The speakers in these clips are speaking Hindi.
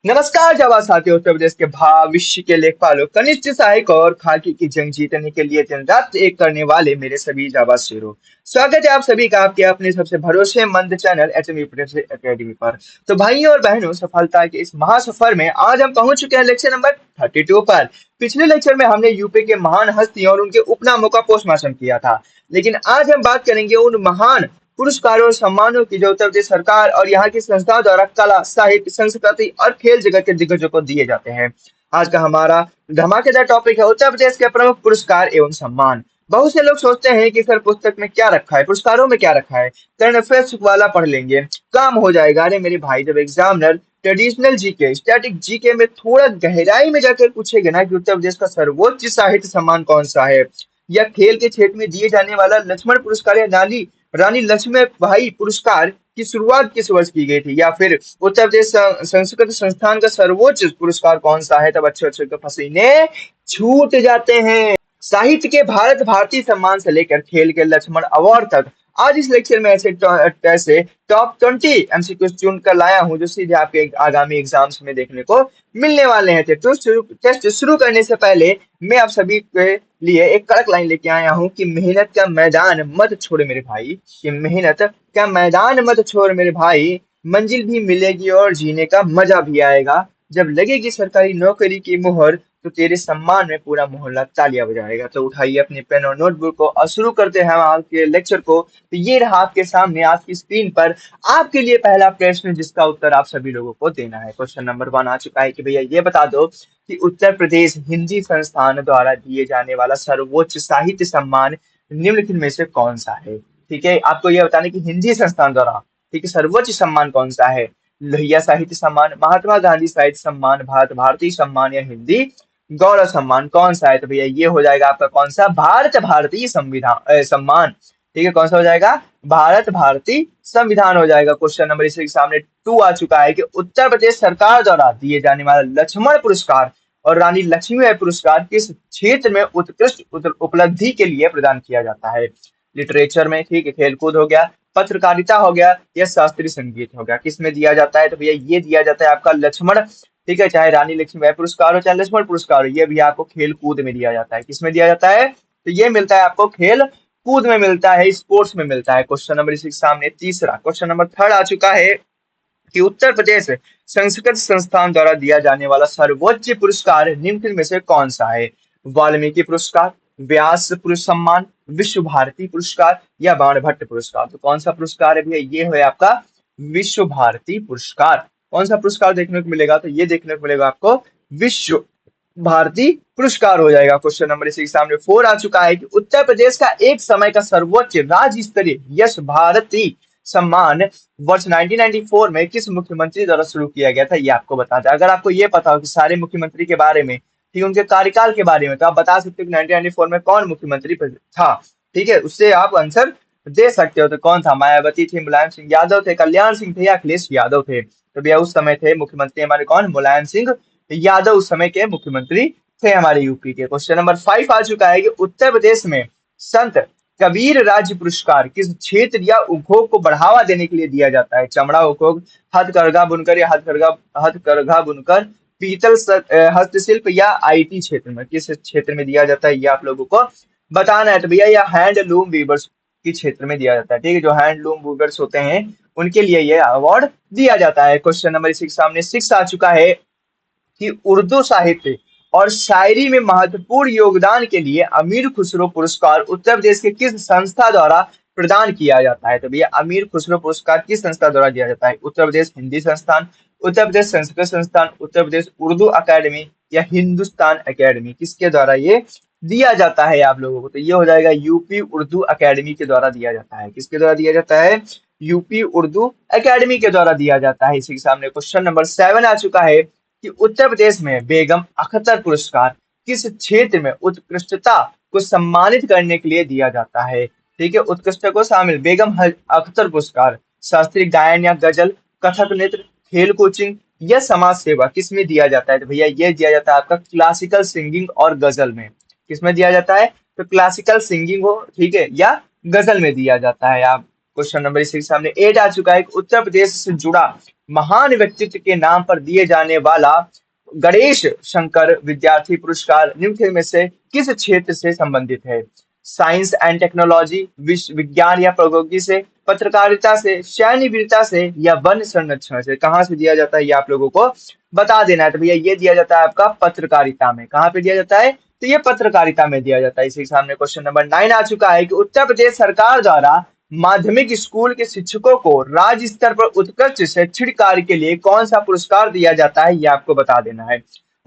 नमस्कार जावा साथियों। उत्तर प्रदेश के भविष्य के लेखपालों, कनिष्ठ सहायक और खाकी की जंग जीतने के लिए दिन रात एक करने वाले मेरे सभी जावा शेरों, स्वागत है आप सभी का आपके अपने सबसे भरोसेमंद चैनल एचएमई एकेडमी पर। तो भाइयों और बहनों, सफलता के इस महासफर में आज हम पहुंच चुके हैं लेक्चर नंबर 32 पर। पिछले लेक्चर में हमने यूपी के महान हस्तियों और उनके उपनामों का पोस्टमार्टम किया था, लेकिन आज हम बात करेंगे उन महान पुरस्कारों और सम्मानों की जो उत्तर प्रदेश सरकार और यहाँ की संस्थाओं द्वारा कला, साहित्य, संस्कृति और खेल जगत के दिग्गजों को दिए जाते हैं। आज का हमारा धमाकेदार टॉपिक है उत्तर प्रदेश के प्रमुख पुरस्कार एवं सम्मान। बहुत से लोग सोचते हैं कि सर पुस्तक में क्या रखा है, पुरस्कारों में क्या रखा है, करंट अफेयर्स वाला पढ़ लेंगे काम हो जाएगा। अरे मेरे भाई, जब examiner traditional GK, static GK में थोड़ा गहराई में जाकर पूछेगा ना कि उत्तर प्रदेश का सर्वोच्च साहित्य सम्मान कौन सा है, या खेल के क्षेत्र में दिए जाने वाला लक्ष्मण पुरस्कार या नाली रानी लक्ष्मीबाई पुरस्कार की शुरुआत किस वर्ष की गई थी, या फिर उत्तर प्रदेश संस्कृत संस्थान का सर्वोच्च पुरस्कार कौन सा है, तब अच्छे अच्छे के पसीने छूट जाते हैं। साहित्य के भारत भारती सम्मान से लेकर खेल के लक्ष्मण अवार्ड तक आज इस लेक्चर में ऐसे टॉप 20 एमसीक्यू चुन कर लाया हूं जो सीधे आपके आगामी एग्जाम्स में देखने को मिलने वाले हैं। तो टेस्ट शुरू करने से पहले मैं आप सभी के लिए एक कड़क लाइन लेके आया हूं कि मेहनत का मैदान मत छोड़ मेरे भाई, कि मेहनत का मैदान मत छोड़ मेरे भाई, मंजिल भी मिलेगी और जीने का मजा भी आएगा। जब लगेगी सरकारी नौकरी की मुहर तो तेरे सम्मान में पूरा मोहल्ला तालियां बजाएगा। तो उठाइए अपने पेन और नोटबुक को और शुरू करते हैं आज के लेक्चर को। तो ये रहा आपके सामने आज की स्क्रीन पर आपके लिए पहला प्रश्न, जिसका उत्तर आप सभी लोगों को देना है। क्वेश्चन नंबर 1 आ चुका है कि भैया ये बता दो कि उत्तर प्रदेश हिंदी संस्थान द्वारा दिए जाने वाला सर्वोच्च साहित्य सम्मान निम्नलिखित में से कौन सा है। ठीक है, आपको यह बताना कि हिंदी संस्थान द्वारा, ठीक है, सर्वोच्च सम्मान कौन सा है। लोहिया साहित्य सम्मान, महात्मा गांधी साहित्य सम्मान, भारत भारती सम्मान, या हिंदी गौरव सम्मान कौन सा है। तो भैया ये हो जाएगा आपका कौन सा, भारत भारतीय संविधान सम्मान। ठीक है, कौन सा हो जाएगा, भारत भारती संविधान हो जाएगा। क्वेश्चन नंबर इसके सामने 2 आ चुका है कि उत्तर प्रदेश सरकार द्वारा दिए जाने वाला लक्ष्मण पुरस्कार और रानी लक्ष्मीबाई पुरस्कार किस क्षेत्र में उत्कृष्ट उपलब्धि के लिए प्रदान किया जाता है। लिटरेचर में, ठीक है, खेलकूद हो गया, पत्रकारिता हो गया, या शास्त्रीय संगीत हो गया, किस में दिया जाता है। तो भैया ये दिया जाता है आपका लक्ष्मण, ठीक है, चाहे रानी लक्ष्मीबाई पुरस्कार हो चाहे लक्ष्मण पुरस्कार हो, ये भी आपको खेल कूद में दिया जाता है। किस में दिया जाता है, तो ये मिलता है आपको खेल कूद में मिलता है, स्पोर्ट्स में मिलता है। क्वेश्चन नंबर इसी के सामने तीसरा, क्वेश्चन नंबर 3 आ चुका है कि उत्तर प्रदेश संस्कृत संस्थान द्वारा दिया जाने वाला सर्वोच्च पुरस्कार निम्नलिखित में से कौन सा है। वाल्मीकि पुरस्कार, व्यास पुरुष सम्मान, विश्व भारती पुरस्कार, या बाणभट्ट पुरस्कार। तो कौन सा पुरस्कार है भैया, ये है आपका विश्व भारती पुरस्कार। कौन सा पुरस्कार देखने को मिलेगा, तो ये देखने को मिलेगा आपको विश्व भारती पुरस्कार हो जाएगा। क्वेश्चन नंबर इसी के सामने 4 आ चुका है कि उत्तर प्रदेश का एक समय का सर्वोच्च राज्य स्तरीय यश भारती सम्मान वर्ष 1994 में किस मुख्यमंत्री द्वारा शुरू किया गया था, ये आपको बता दें। अगर आपको ये पता हो कि सारे मुख्यमंत्री के बारे में, ठीक है, उनके कार्यकाल के बारे में, तो आप बता सकते हो कि 1994 में कौन मुख्यमंत्री था। ठीक है, उससे आप आंसर दे सकते हो। तो कौन था, मायावती थी, मुलायम सिंह यादव थे, कल्याण सिंह थे, या अखिलेश यादव थे। तो भैया उस समय थे मुख्यमंत्री हमारे कौन, मुलायम सिंह यादव उस समय के मुख्यमंत्री थे हमारे यूपी के। क्वेश्चन नंबर 5 आ चुका है कि उत्तर प्रदेश में संत कबीर राज्य पुरस्कार किस क्षेत्र या उद्योग को बढ़ावा देने के लिए दिया जाता है। चमड़ा उद्योग, हथकरघा बुनकर, या हथकरघा बुनकर, पीतल हस्तशिल्प, या आईटी क्षेत्र में, किस क्षेत्र में दिया जाता है, ये आप लोगों को बताना है। तो भैया यह हैंडलूम वीवर्स के क्षेत्र में दिया जाता है। ठीक है, जो हैंडलूम वीवर्स होते हैं उनके लिए यह अवार्ड दिया जाता है। क्वेश्चन नंबर इसी के सामने 6 आ चुका है कि उर्दू साहित्य और शायरी में महत्वपूर्ण योगदान के लिए अमीर खुसरो पुरस्कार उत्तर प्रदेश के किस संस्था द्वारा प्रदान किया जाता है। तो भैया अमीर खुसरो पुरस्कार किस संस्था द्वारा दिया जाता है, उत्तर प्रदेश हिंदी संस्थान, उत्तर प्रदेश संस्कृत संस्थान, उत्तर प्रदेश उर्दू अकेडमी, या हिंदुस्तान अकेडमी, किसके द्वारा ये दिया जाता है आप लोगों को। तो ये हो जाएगा यूपी उर्दू अकेडमी के द्वारा दिया जाता है। किसके द्वारा दिया जाता है, यूपी उर्दू अकेडमी के द्वारा दिया जाता है। इसी के सामने क्वेश्चन नंबर 7 आ चुका है कि उत्तर प्रदेश में बेगम अख्तर पुरस्कार किस क्षेत्र में उत्कृष्टता को सम्मानित करने के लिए दिया जाता है। ठीक है, उत्कृष्टता को शामिल बेगम अख्तर पुरस्कार शास्त्रीय गायन या गजल, कथक नृत्य, खेल कोचिंग, या समाज सेवा, किसमें दिया जाता है। तो भैया ये दिया जाता है आपका क्लासिकल सिंगिंग और गजल में। किसमें दिया जाता है, तो क्लासिकल सिंगिंग हो, ठीक है, या गजल में दिया जाता है। आप क्वेश्चन नंबर इसी के सामने 8 आ चुका है, उत्तर प्रदेश से जुड़ा महान व्यक्तित्व के नाम पर दिए जाने वाला गणेश शंकर विद्यार्थी पुरस्कार निम्न में से किस क्षेत्र से संबंधित है? साइंस एंड टेक्नोलॉजी, विश्व विज्ञान या प्रौद्योगिकी से, पत्रकारिता से, सैन्य वीरता से या वन संरक्षण से? कहाँ से दिया जाता है ये आप लोगों को बता देना है। तो भैया ये दिया जाता है आपका पत्रकारिता में। कहाँ पे दिया जाता है? तो ये पत्रकारिता में दिया जाता है। इसी के सामने क्वेश्चन नंबर 9 आ चुका है कि उत्तर प्रदेश सरकार द्वारा माध्यमिक स्कूल के शिक्षकों को राज्य स्तर पर उत्कृष्ट शैक्षणिक कार्य के लिए कौन सा पुरस्कार दिया जाता है? ये आपको बता देना है।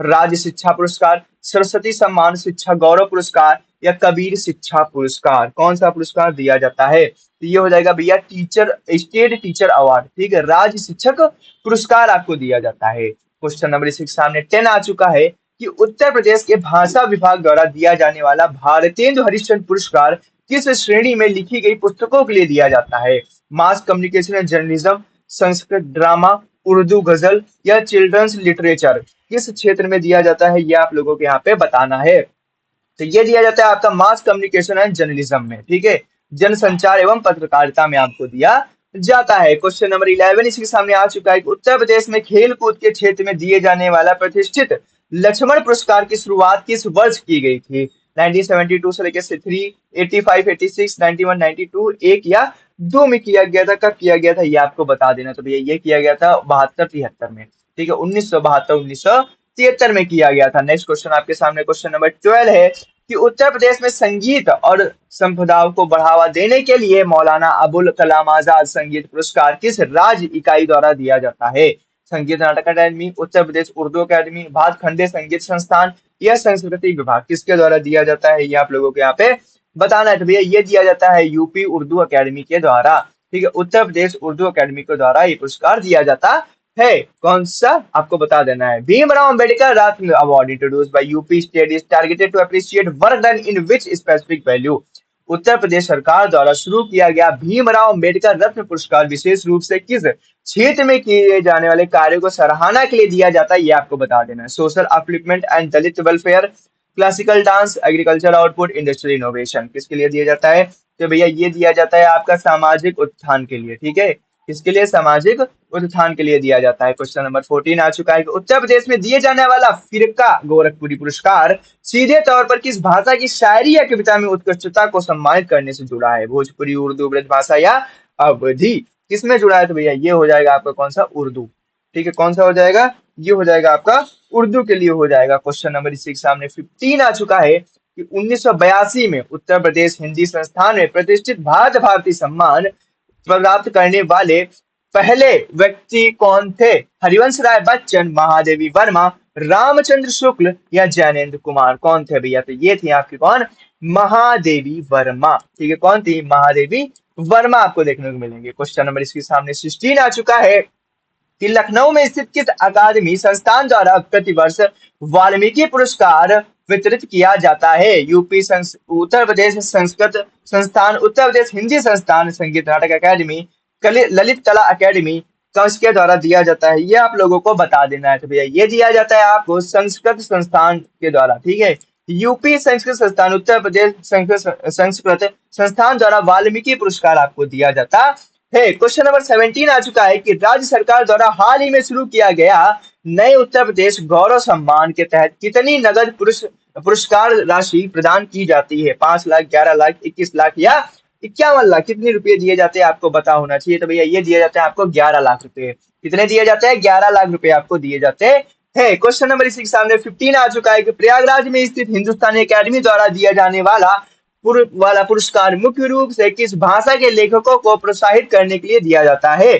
राज्य शिक्षा पुरस्कार, सरस्वती सम्मान, शिक्षा गौरव पुरस्कार या कबीर शिक्षा पुरस्कार? कौन सा पुरस्कार दिया जाता है? तो ये हो जाएगा भैया टीचर स्टेट टीचर अवार्ड। ठीक है, राज्य शिक्षक पुरस्कार आपको दिया जाता है। क्वेश्चन नंबर इसी के सामने 10 आ चुका है कि उत्तर प्रदेश के भाषा विभाग द्वारा दिया जाने वाला भारतेंदु हरिश्चंद्र पुरस्कार किस श्रेणी में लिखी गई पुस्तकों के लिए दिया जाता है? Mass communication and journalism, Sanskrit drama, Urdu गजल या चिल्ड्रंस लिटरेचर? किस क्षेत्र में दिया जाता है ये आप लोगों को यहाँ पे बताना है। तो ये दिया जाता है आपका मास कम्युनिकेशन एंड जर्नलिज्म में। ठीक है, जनसंचार एवं पत्रकारिता में आपको दिया जाता है। क्वेश्चन नंबर 11 इसके सामने आ चुका है कि उत्तर प्रदेश में खेल कूद के क्षेत्र में दिए जाने वाला प्रतिष्ठित लक्ष्मण पुरस्कार की शुरुआत किस वर्ष की गई थी? 1972 से लेकर 3, 85, 86, 91, 92, एक या दो में किया गया था। कब किया गया था ये आपको बता देना। तो भैया ये किया गया था 72-73 में। ठीक है, 1972-1973 में किया गया था। नेक्स्ट क्वेश्चन आपके सामने क्वेश्चन नंबर 12 है कि उत्तर प्रदेश में संगीत और संप्रदायों को बढ़ावा देने के लिए मौलाना अबुल कलाम आजाद संगीत पुरस्कार किस राज्य इकाई द्वारा दिया जाता है? संगीत नाटक अकादमी, उत्तर प्रदेश उर्दू अकादमी, भातखंडे संगीत संस्थान या संस्कृति विभाग? किसके द्वारा दिया जाता है ये आप लोगों को यहाँ पे बताना है। तो भैया ये दिया जाता है यूपी उर्दू अकादमी के द्वारा। ठीक है, उत्तर प्रदेश उर्दू अकादमी के द्वारा ये पुरस्कार दिया जाता है। कौन सा आपको बता देना है। Bhimrao Ambedkar Ratna award introduced by UP state is targeted to appreciate work done in which specific value? Uttar Pradesh सरकार द्वारा शुरू किया गया भीमराव अंबेडकर रत्न पुरस्कार विशेष रूप से किस क्षेत्र में किए जाने वाले कार्यों को सराहना के लिए दिया जाता है ये आपको बता देना है। Social upliftment and Dalit welfare, classical dance, agriculture output, industrial innovation? किसके लिए दिया जाता है? तो भैया ये दिया जाता है आपका सामाजिक उत्थान के लिए। ठीक है, इसके लिए सामाजिक उत्थान के लिए दिया जाता है। क्वेश्चन नंबर 14 आ चुका है कि उत्तर प्रदेश में दिए जाने वाला फिरका गोरखपुरी पुरस्कार सीधे तौर पर किस भाषा की शायरी या कविता में उत्कृष्टता को सम्मानित करने से जुड़ा है? भोजपुरी, उर्दू, ब्रजभाषा या अवधी? किसमें जुड़ा है? तो भैया ये हो जाएगा आपका कौन सा? उर्दू। ठीक है, कौन सा हो जाएगा? ये हो जाएगा आपका उर्दू के लिए हो जाएगा। क्वेश्चन नंबर इसी के सामने 15 आ चुका है कि 1982 में उत्तर प्रदेश हिंदी संस्थान में प्रतिष्ठित भारत भारती सम्मान प्राप्त करने वाले पहले व्यक्ति कौन थे? हरिवंश राय बच्चन, महादेवी वर्मा, रामचंद्र शुक्ल या जैनेन्द्र कुमार? कौन थे भैया? तो ये थी आपकी कौन? महादेवी वर्मा। ठीक है, कौन थी? महादेवी वर्मा आपको देखने को मिलेंगे। क्वेश्चन नंबर इसके सामने 16 आ चुका है कि लखनऊ में स्थित किस अकादमी संस्थान द्वारा प्रतिवर्ष वाल्मीकि पुरस्कार वितरित किया जाता है? यूपी उत्तर प्रदेश संस्कृत संस्थान, उत्तर प्रदेश हिंदी संस्थान, संगीत नाटक अकादमी, ललित कला अकादमी? किसके द्वारा दिया जाता है ये आप लोगों को बता देना है। तो भैया ये दिया जाता है आपको संस्कृत संस्थान के द्वारा। ठीक है, यूपी संस्कृत संस्थान, उत्तर प्रदेश संस्कृत संस्थान द्वारा वाल्मीकि पुरस्कार आपको दिया जाता है। क्वेश्चन नंबर 17 आ चुका है कि राज्य सरकार द्वारा हाल ही में शुरू किया गया नए उत्तर प्रदेश गौरव सम्मान के तहत कितनी नगद पुरस्कार राशि प्रदान की जाती है? 5 लाख, 11 लाख, 21 लाख या 51 लाख? कितने रुपए दिए जाते हैं आपको पता होना चाहिए। तो भैया ये दिए जाते हैं आपको 11 लाख रुपए। कितने दिए जाते हैं? 11 लाख रुपए आपको दिए जाते हैं। क्वेश्चन नंबर इसी के सामने 15 आ चुका है कि प्रयागराज में स्थित हिंदुस्तानी अकेडमी द्वारा दिया जाने वाला पुरस्कार मुख्य रूप से किस भाषा के लेखकों को प्रोत्साहित करने के लिए दिया जाता है?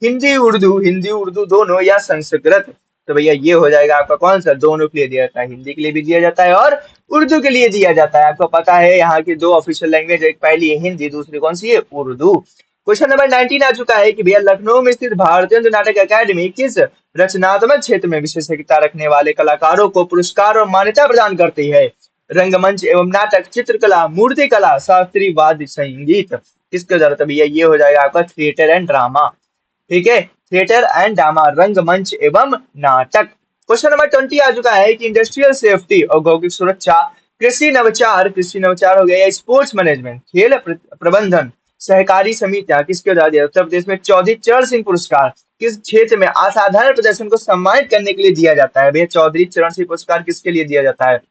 हिंदी उर्दू दोनों या संस्कृत? तो भैया ये हो जाएगा आपका कौन सा? दोनों के लिए दिया जाता है। हिंदी के लिए भी दिया जाता है और उर्दू के लिए दिया जाता है। आपको पता है यहाँ की दो ऑफिशियल लैंग्वेज, एक पहली है हिंदी, दूसरी कौन सी है? उर्दू। क्वेश्चन नंबर 19 आ चुका है कि भैया लखनऊ में स्थित भारतीय नाटक अकादमी किस रचनात्मक क्षेत्र में विशेषज्ञता रखने वाले कलाकारों को पुरस्कार और मान्यता प्रदान करती है? रंगमंच एवं नाटक, चित्रकला, मूर्तिकला, शास्त्रीय वाद्य संगीत? किसके द्वारा? तो भैया ये हो जाएगा आपका थिएटर एंड ड्रामा। ठीक है, थिएटर एंड ड्रामा, रंगमंच एवं नाटक। क्वेश्चन नंबर 20 आ चुका है कि इंडस्ट्रियल सेफ्टी, औद्योगिक सुरक्षा, कृषि नवाचार हो गया, स्पोर्ट्स मैनेजमेंट, खेल प्रबंधन सहकारी समितियां किसके द्वारा दिया जाता है? उत्तर प्रदेश में चौधरी चरण सिंह पुरस्कार किस क्षेत्र में असाधारण प्रदर्शन को सम्मानित करने के लिए दिया जाता है? भैया चौधरी चरण सिंह पुरस्कार किसके लिए दिया जाता है?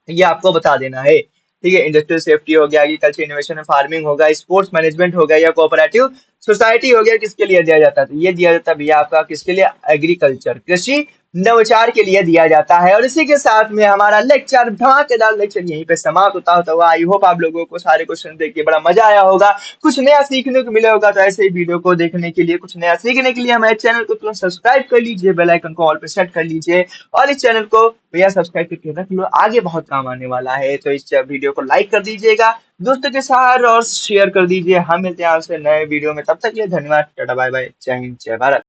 ये आपको बता देना है। ठीक है, इंडस्ट्रियल सेफ्टी हो गया, एग्रीकल्चर इनोवेशन एंड फार्मिंग हो गया, स्पोर्ट्स मैनेजमेंट हो गया या कोऑपरेटिव सोसाइटी हो गया, किसके लिए दिया जाता है? तो ये दिया जाता है भैया आपका किसके लिए? एग्रीकल्चर, कृषि नवाचार के लिए दिया जाता है। और इसी के साथ में हमारा लेक्चर, धमाकेदार लेक्चर यहीं पे समाप्त होता हुआ। आई होप आप लोगों को सारे क्वेश्चन देख के बड़ा मजा आया होगा, कुछ नया सीखने को मिला होगा। तो ऐसे ही वीडियो को देखने के लिए, कुछ नया सीखने के लिए हमारे चैनल को तुरंत सब्सक्राइब कर लीजिए, बेल आइकन को ऑल पे सेट कर लीजिए और इस चैनल को भैया सब्सक्राइब करके रख लो, आगे बहुत काम आने वाला है। तो इस वीडियो को लाइक कर दीजिएगा दोस्तों के साथ और शेयर कर दीजिए। हम मिलते हैं आपसे नए वीडियो में, तब तक के लिए धन्यवाद, टाटा बाय बाय, जय हिंद जय भारत।